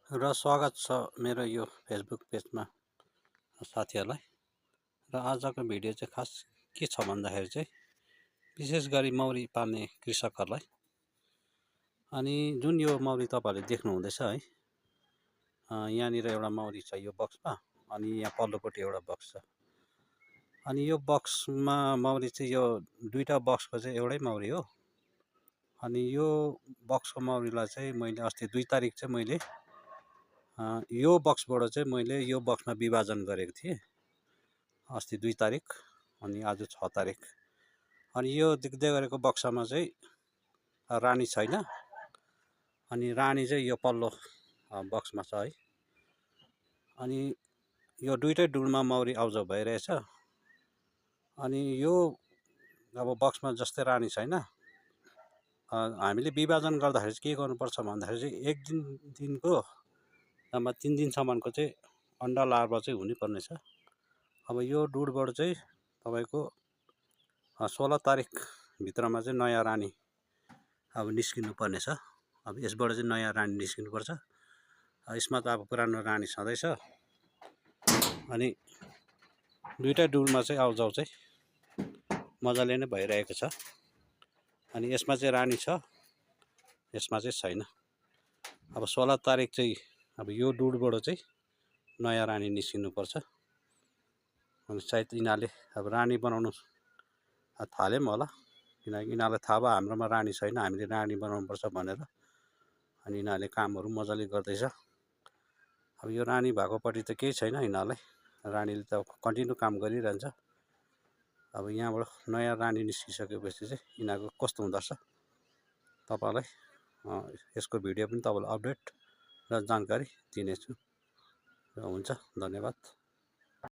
र स्वागत छ मेरो यो फेसबुक पेजमा साथीहरूलाई। र आजको भिडियो चाहिँ खास के छ भन्दाखेरि चाहिँ विशेष गरी मौरी पाल्ने कृषकहरूलाई। अनि जुन यो मौरी तपाईँहरूले देख्नु हुँदैछ है, यहाँनिर एउटा मौरी छ यो बक्समा, अनि यहाँ पल्लोपट्टि एउटा बक्स छ। अनि यो बक्समा मौरी चाहिँ यो दुईवटा बक्सको चाहिँ एउटै मौरी हो। अनि यो बक्सको मौरीलाई चाहिँ मैले अस्ति 2 तारिक चाहिँ मैले यो बक्सबाट चाहिँ मैले यो बक्समा विभाजन गरेको थिएँ अस्ति 2 तारिक, अनि आज 6 तारिक। अनि यो देख्दै गरेको बक्सामा चाहिँ रानी छैन, अनि रानी चाहिँ यो पल्लो बक्समा छ है। अनि यो दुईटै डुलमा मौरी आउजाउ भइरहेछ। अनि यो अब बक्समा जस्तै रानी छैन, हामीले विभाजन गर्दाखेरि चाहिँ के गर्नुपर्छ भन्दाखेरि चाहिँ 1 दिनको नभए 3 दिनसम्मको चाहिँ अन्डा लार्भा चाहिँ हुनुपर्ने छ। अब यो डुडबाट चाहिँ तपाईँको 16 तारिक भित्रमा चाहिँ नयाँ रानी अब निस्किनु पर्ने छ। अब यसबाट चाहिँ नयाँ रानी निस्किनुपर्छ। यसमा त अब पुरानो रानी छँदैछ। अनि दुईटै डुलमा चाहिँ आउजाउ चाहिँ मजाले नै भइरहेको छ। अनि यसमा चाहिँ रानी छ, यसमा चाहिँ छैन। अब 16 तारिक चाहिँ अब यो डुडबाट चाहिँ नयाँ रानी निस्किनुपर्छ। अनि सायद यिनीहरूले अब रानी बनाउनु थाल्यो पनि होला, किनकि यिनीहरूलाई थाहा भयो हाम्रोमा रानी छैन, हामीले रानी बनाउनुपर्छ भनेर। अनि यिनीहरूले कामहरू मजाले गर्दैछ। अब यो रानी भएकोपट्टि त केही छैन, यिनीहरूलाई रानीले त कन्टिन्यू काम गरिरहन्छ। अब यहाँबाट नयाँ रानी निस्किसकेपछि चाहिँ यिनीहरूको कस्तो हुँदो रहेछ तपाईँलाई यसको भिडियो पनि तपाईँलाई अपडेट र जानकारी दिनेछु। र हुन्छ, धन्यवाद।